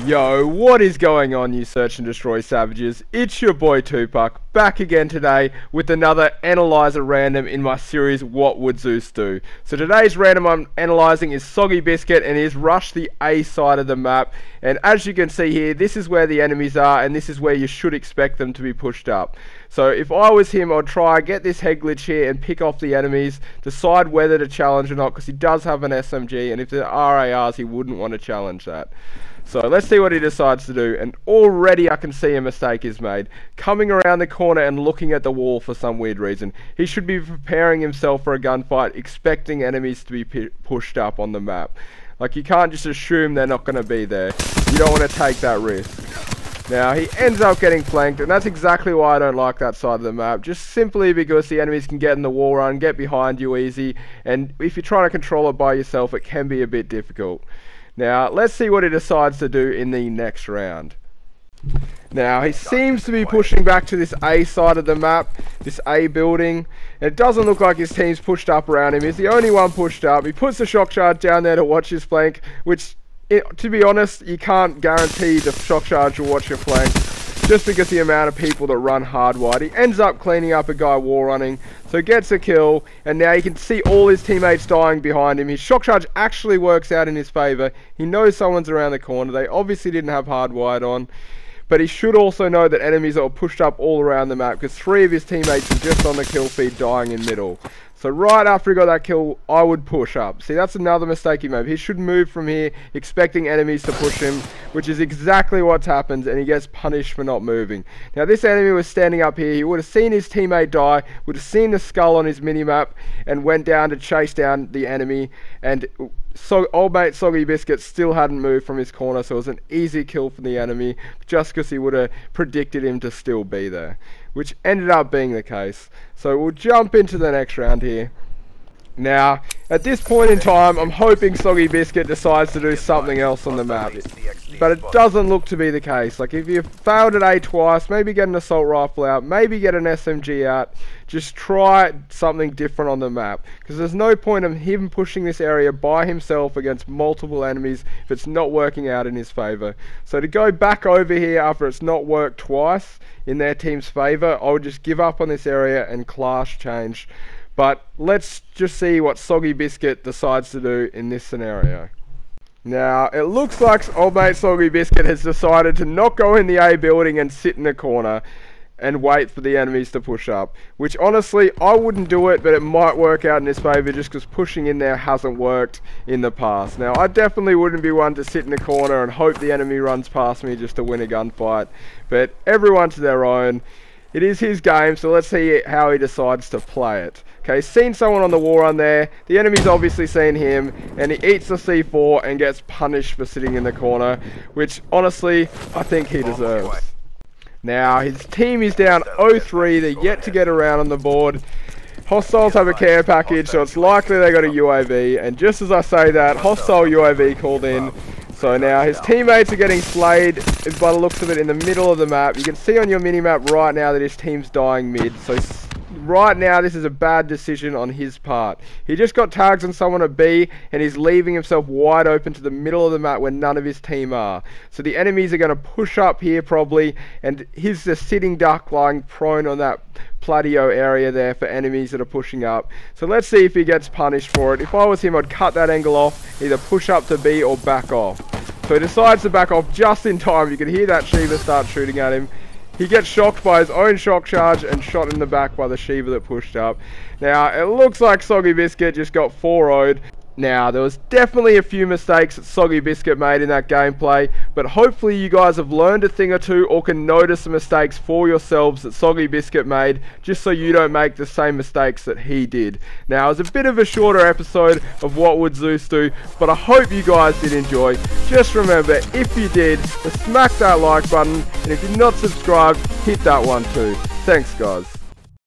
Yo, what is going on, you search and destroy savages? It's your boy Tupac, back again today with another analyzer random in my series What Would Zeus Do? So today's random I'm analysing is Soggy Biscuit, and he's rushed the A side of the map, and as you can see here, this is where the enemies are and this is where you should expect them to be pushed up. So if I was him, I'd try get this head glitch here and pick off the enemies, decide whether to challenge or not, because he does have an SMG, and if there are RARs he wouldn't want to challenge that. So let's see what he decides to do, and already I can see a mistake is made. Coming around the corner and looking at the wall for some weird reason. He should be preparing himself for a gunfight, expecting enemies to be pushed up on the map. Like, you can't just assume they're not going to be there. You don't want to take that risk. Now, he ends up getting flanked, and that's exactly why I don't like that side of the map. Just simply because the enemies can get in the wall run, get behind you easy, and if you're trying to control it by yourself, it can be a bit difficult. Now, let's see what he decides to do in the next round. Now, he seems to be pushing back to this A side of the map, this A building. It doesn't look like his team's pushed up around him. He's the only one pushed up. He puts the shock charge down there to watch his flank, which, to be honest, you can't guarantee the shock charge will watch your flank, just because the amount of people that run hard wide. He ends up cleaning up a guy wall running, so gets a kill, and now you can see all his teammates dying behind him. His shock charge actually works out in his favour. He knows someone's around the corner. They obviously didn't have hard wide on, but he should also know that enemies are pushed up all around the map, because 3 of his teammates are just on the kill feed dying in middle. So right after he got that kill, I would push up. See, that's another mistake he made. He should move from here, expecting enemies to push him, which is exactly what's happened, and he gets punished for not moving. Now, this enemy was standing up here. He would have seen his teammate die, would have seen the skull on his minimap, and went down to chase down the enemy, and so old mate Soggy Biscuit still hadn't moved from his corner, so it was an easy kill from the enemy, just because he would have predicted him to still be there, which ended up being the case. So we'll jump into the next round here. Now, at this point in time, I'm hoping Soggy Biscuit decides to do something else on the map, but it doesn't look to be the case. Like, if you failed at A twice, maybe get an assault rifle out, maybe get an SMG out, just try something different on the map, because there's no point in him pushing this area by himself against multiple enemies if it's not working out in his favour. So to go back over here after it's not worked twice in their team's favour, I would just give up on this area and class change. But let's just see what Soggy Biscuit decides to do in this scenario. Now, it looks like old mate Soggy Biscuit has decided to not go in the A building and sit in the corner and wait for the enemies to push up, which honestly I wouldn't do it, but it might work out in his favour just because pushing in there hasn't worked in the past. Now, I definitely wouldn't be one to sit in the corner and hope the enemy runs past me just to win a gunfight, but everyone to their own. It is his game, so let's see how he decides to play it. Okay, seen someone on the wall run there. The enemy's obviously seen him, and he eats the C4 and gets punished for sitting in the corner, which honestly I think he deserves. Now, his team is down 0-3. They're yet to get around on the board. Hostiles have a care package, so it's likely they got a UAV, and just as I say that, hostile UAV called in. So now his teammates are getting slayed by the looks of it in the middle of the map. You can see on your minimap right now that his team's dying mid. So right now this is a bad decision on his part. He just got tags on someone at B, and he's leaving himself wide open to the middle of the map where none of his team are. So the enemies are going to push up here probably, and he's just sitting duck lying prone on that plateau area there for enemies that are pushing up. So let's see if he gets punished for it. If I was him, I'd cut that angle off, either push up to B or back off. So he decides to back off just in time. You can hear that Shiva start shooting at him. He gets shocked by his own shock charge and shot in the back by the Shiva that pushed up. Now, it looks like Soggy Biscuit just got 4-0'd. Now, there was definitely a few mistakes that Soggy Biscuit made in that gameplay, but hopefully you guys have learned a thing or two or can notice the mistakes for yourselves that Soggy Biscuit made, just so you don't make the same mistakes that he did. Now, it was a bit of a shorter episode of What Would Zeus Do, but I hope you guys did enjoy. Just remember, if you did, to smack that like button, and if you're not subscribed, hit that one too. Thanks, guys.